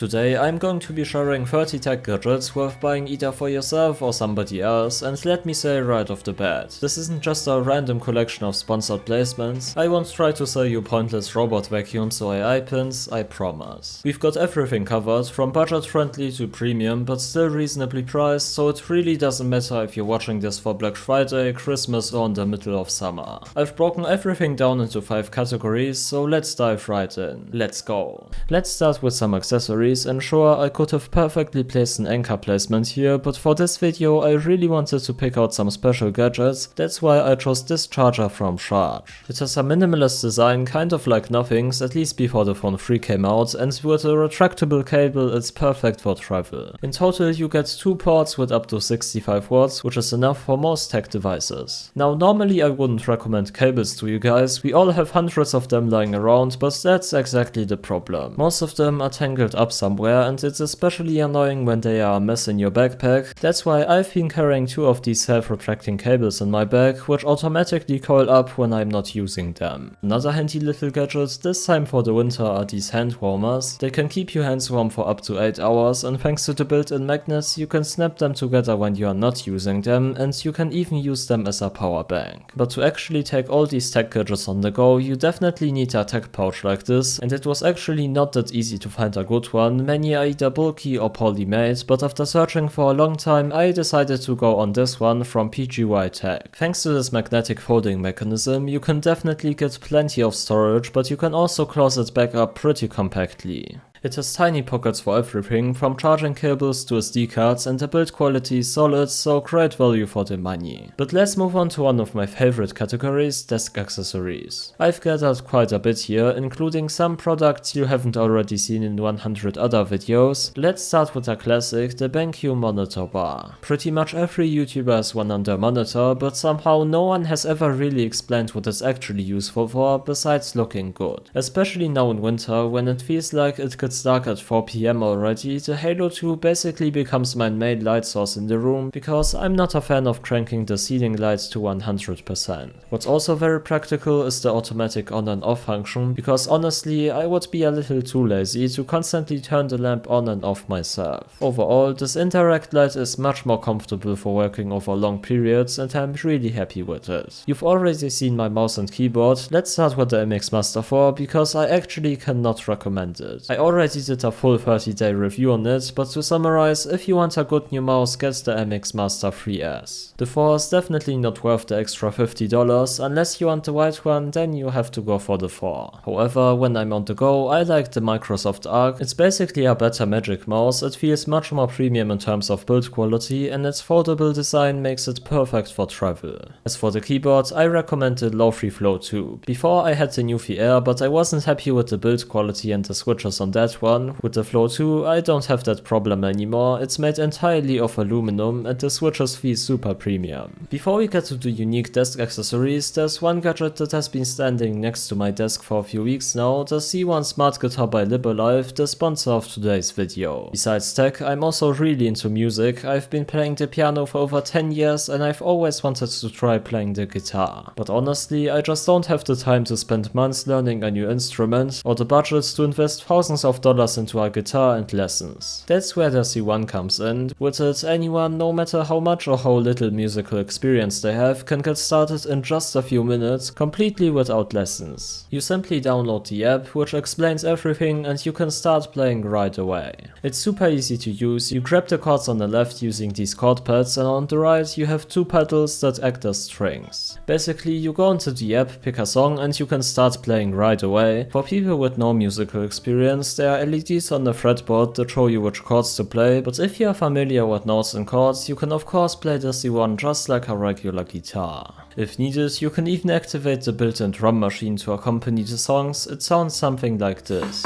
Today I'm going to be sharing 30 tech gadgets worth buying either for yourself or somebody else, and let me say right off the bat, this isn't just a random collection of sponsored placements. I won't try to sell you pointless robot vacuums or AI pins, I promise. We've got everything covered, from budget friendly to premium but still reasonably priced, so it really doesn't matter if you're watching this for Black Friday, Christmas or in the middle of summer. I've broken everything down into 5 categories, so let's dive right in. Let's go. Let's start with some accessories. And sure, I could have perfectly placed an anchor placement here, but for this video I really wanted to pick out some special gadgets. That's why I chose this charger from Charge. It has a minimalist design, kind of like Nothing's, at least before the Phone 3 came out, and with a retractable cable it's perfect for travel. In total you get 2 ports with up to 65 watts, which is enough for most tech devices. Now normally I wouldn't recommend cables to you guys, we all have hundreds of them lying around, but that's exactly the problem. Most of them are tangled up somewhere, and it's especially annoying when they are a mess in your backpack. That's why I've been carrying 2 of these self-retracting cables in my bag, which automatically coil up when I'm not using them. Another handy little gadget, this time for the winter, are these hand warmers. They can keep your hands warm for up to 8 hours, and thanks to the built-in magnets you can snap them together when you are not using them, and you can even use them as a power bank. But to actually take all these tech gadgets on the go, you definitely need a tech pouch like this, and it was actually not that easy to find a good one. Many are either bulky or poorly made, but after searching for a long time I decided to go on this one from PGY Tech. Thanks to this magnetic folding mechanism you can definitely get plenty of storage, but you can also close it back up pretty compactly. It has tiny pockets for everything, from charging cables to SD cards, and the build quality is solid, so great value for the money. But let's move on to one of my favorite categories, desk accessories. I've gathered quite a bit here, including some products you haven't already seen in 100 other videos. Let's start with a classic, the BenQ monitor bar. Pretty much every YouTuber has one on their monitor, but somehow no one has ever really explained what it's actually useful for, besides looking good. Especially now in winter, when it feels like it gets dark at 4 PM already, the Halo 2 basically becomes my main light source in the room, because I'm not a fan of cranking the ceiling lights to 100%. What's also very practical is the automatic on and off function, because honestly I would be a little too lazy to constantly turn the lamp on and off myself. Overall, this indirect light is much more comfortable for working over long periods, and I'm really happy with it. You've already seen my mouse and keyboard. Let's start with the MX Master 4, because I actually cannot recommend it. I already did a full 30-day review on it, but to summarize, if you want a good new mouse, get the MX Master 3S. The 4 is definitely not worth the extra $50, unless you want the white one, then you have to go for the 4. However, when I'm on the go, I like the Microsoft Arc. It's basically a better Magic Mouse, it feels much more premium in terms of build quality, and its foldable design makes it perfect for travel. As for the keyboard, I recommend the Lo-Fi Flow 2. Before I had the Newfie Air, but I wasn't happy with the build quality and the switches on that one. With the Flow 2, I don't have that problem anymore. It's made entirely of aluminum and the switches feel super premium. Before we get to the unique desk accessories, there's one gadget that has been standing next to my desk for a few weeks now, the C1 Smart Guitar by Libilife, the sponsor of today's video. Besides tech, I'm also really into music. I've been playing the piano for over 10 years and I've always wanted to try playing the guitar. But honestly, I just don't have the time to spend months learning a new instrument, or the budget to invest thousands of dollars into a guitar and lessons. That's where the C1 comes in. With it, anyone, no matter how much or how little musical experience they have, can get started in just a few minutes, completely without lessons. You simply download the app, which explains everything, and you can start playing right away. It's super easy to use. You grab the chords on the left using these chord pads, and on the right you have 2 pedals that act as strings. Basically, you go into the app, pick a song, and you can start playing right away. For people with no musical experience, there are LEDs on the fretboard that show you which chords to play, but if you are familiar with notes and chords, you can of course play the C1 just like a regular guitar. If needed, you can even activate the built-in drum machine to accompany the songs. It sounds something like this.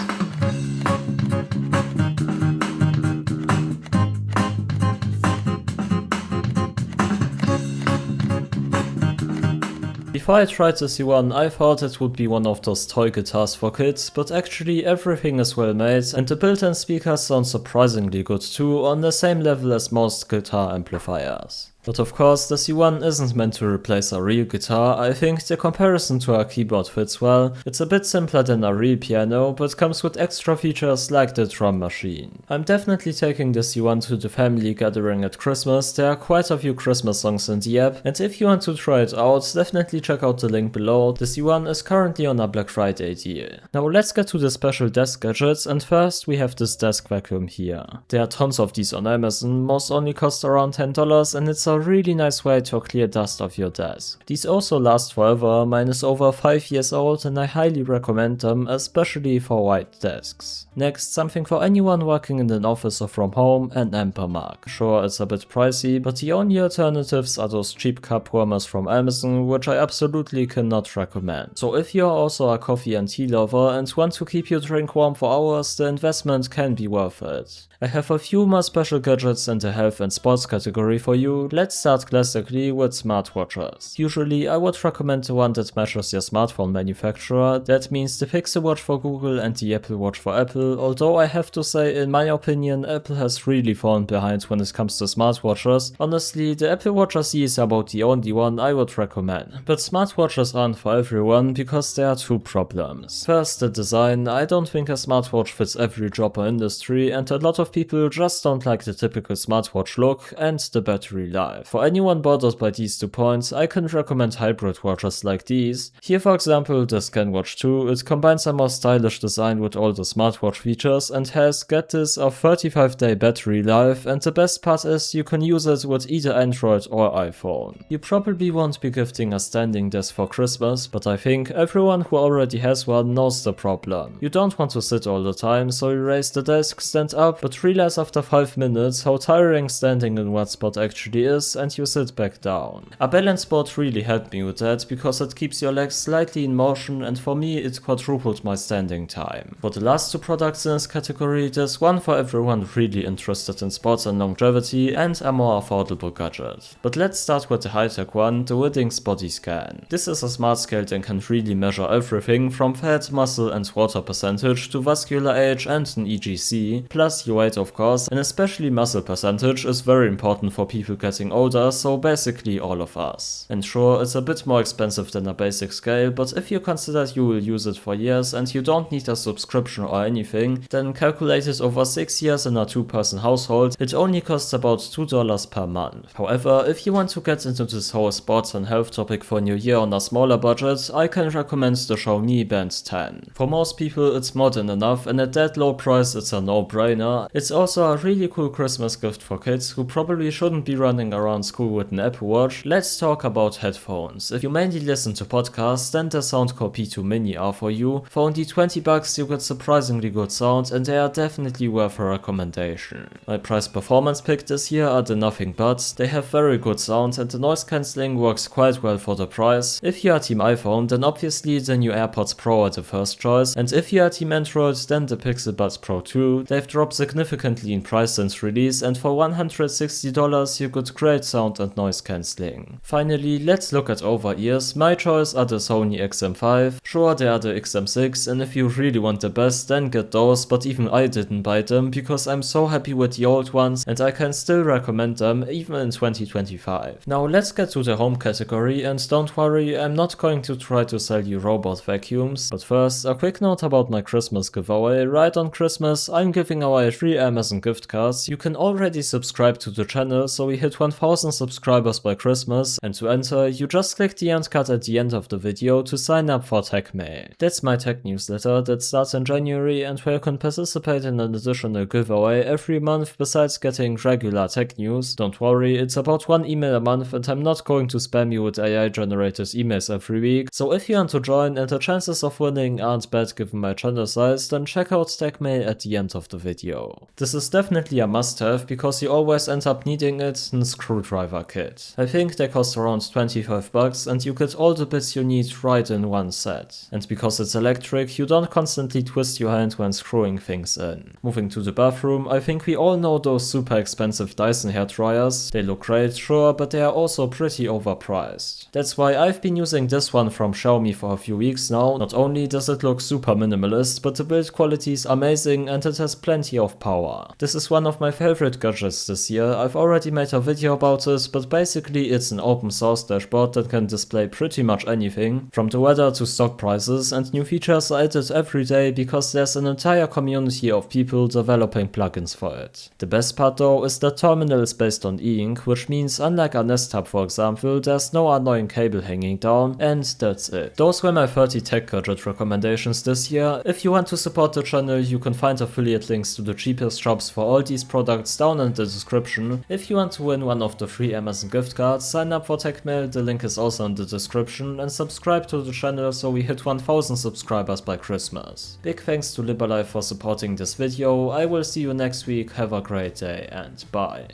Before I tried the C1, I thought it would be one of those toy guitars for kids, but actually everything is well made, and the built-in speakers sound surprisingly good too, on the same level as most guitar amplifiers. But of course, the C1 isn't meant to replace a real guitar. I think the comparison to a keyboard fits well. It's a bit simpler than a real piano, but comes with extra features like the drum machine. I'm definitely taking the C1 to the family gathering at Christmas. There are quite a few Christmas songs in the app, and if you want to try it out, definitely check out the link below. The C1 is currently on a Black Friday deal. Now let's get to the special desk gadgets, and first we have this desk vacuum here. There are tons of these on Amazon, most only cost around $10, and it's a really nice way to clear dust off your desk. These also last forever. Mine is over 5 years old and I highly recommend them, especially for white desks. Next, something for anyone working in an office or from home, an amper mug. Sure, it's a bit pricey, but the only alternatives are those cheap cup warmers from Amazon, which I absolutely cannot recommend. So if you're also a coffee and tea lover and want to keep your drink warm for hours, the investment can be worth it. I have a few more special gadgets in the health and sports category for you. Let's start classically with smartwatches. Usually I would recommend the one that matches your smartphone manufacturer. That means the Pixel Watch for Google and the Apple Watch for Apple, although I have to say, in my opinion, Apple has really fallen behind when it comes to smartwatches. Honestly, the Apple Watch SE is about the only one I would recommend. But smartwatches aren't for everyone because there are two problems. First, the design. I don't think a smartwatch fits every job or industry, and a lot of people just don't like the typical smartwatch look, and the battery life. For anyone bothered by these 2 points, I can recommend hybrid watches like these. Here for example the ScanWatch 2, it combines a more stylish design with all the smartwatch features and has, get this, a 35-day battery life, and the best part is you can use it with either Android or iPhone. You probably won't be gifting a standing desk for Christmas, but I think everyone who already has one knows the problem. You don't want to sit all the time, so you raise the desk, stand up, but realize after 5 minutes how tiring standing in one spot actually is, and you sit back down. A balance board really helped me with that because it keeps your legs slightly in motion, and for me it quadrupled my standing time. For the last two products in this category, there's one for everyone really interested in sports and longevity, and a more affordable gadget. But let's start with the high-tech one, the Withings Body Scan. This is a smart scale that can really measure everything from fat, muscle and water percentage to vascular age and an EGC, plus your weight of course, and especially muscle percentage is very important for people getting older, so basically all of us. And sure, it's a bit more expensive than a basic scale, but if you consider you will use it for years and you don't need a subscription or anything, then calculated over 6 years in a 2-person household, it only costs about $2 per month. However, if you want to get into this whole sports and health topic for New Year on a smaller budget, I can recommend the Xiaomi Band 10. For most people it's more than enough, and at that low price it's a no-brainer. It's also a really cool Christmas gift for kids who probably shouldn't be running around school with an Apple Watch. Let's talk about headphones. If you mainly listen to podcasts, then the Soundcore P2 Mini are for you. For only $20 you get surprisingly good sound, and they are definitely worth a recommendation. My price performance pick this year are the Nothing Buds. They have very good sound and the noise cancelling works quite well for the price. If you are team iPhone, then obviously the new AirPods Pro are the first choice, and if you are team Android, then the Pixel Buds Pro 2. They've dropped significantly in price since release, and for $160 you get great sound and noise cancelling. Finally, let's look at over-ears. My choice are the Sony XM5. Sure, there are the XM6, and if you really want the best, then get those, but even I didn't buy them because I'm so happy with the old ones and I can still recommend them even in 2025. Now let's get to the home category, and don't worry, I'm not going to try to sell you robot vacuums. But first, a quick note about my Christmas giveaway. Right on Christmas, I'm giving away 3 Amazon gift cards. You can already subscribe to the channel so we hit 1000 subscribers by Christmas, and to enter, you just click the end card at the end of the video to sign up for Tech Mail. That's my tech newsletter that starts in January and where you can participate in an additional giveaway every month besides getting regular tech news. Don't worry, it's about 1 email a month and I'm not going to spam you with AI generated emails every week, so if you want to join and the chances of winning aren't bad given my channel size, then check out Tech Mail at the end of the video. This is definitely a must-have because you always end up needing it, and screwdriver kit. I think they cost around $25 and you get all the bits you need right in one set. And because it's electric, you don't constantly twist your hand when screwing things in. Moving to the bathroom, I think we all know those super expensive Dyson hair dryers. They look great, sure, but they are also pretty overpriced. That's why I've been using this one from Xiaomi for a few weeks now. Not only does it look super minimalist, but the build quality is amazing and it has plenty of power. This is one of my favorite gadgets this year. I've already made a video about it, but basically it's an open source dashboard that can display pretty much anything, from the weather to stock prices, and new features are added every day because there's an entire community of people developing plugins for it. The best part though is that Terminal is based on e-ink, which means unlike a Nest Hub for example, there's no annoying cable hanging down, and that's it. Those were my 30 tech gadget recommendations this year. If you want to support the channel, you can find affiliate links to the cheapest shops for all these products down in the description. If you want to win one of the free Amazon gift cards, sign up for TechMail, the link is also in the description, and subscribe to the channel so we hit 1000 subscribers by Christmas. Big thanks to Liberlife for supporting this video. I will see you next week, have a great day and bye.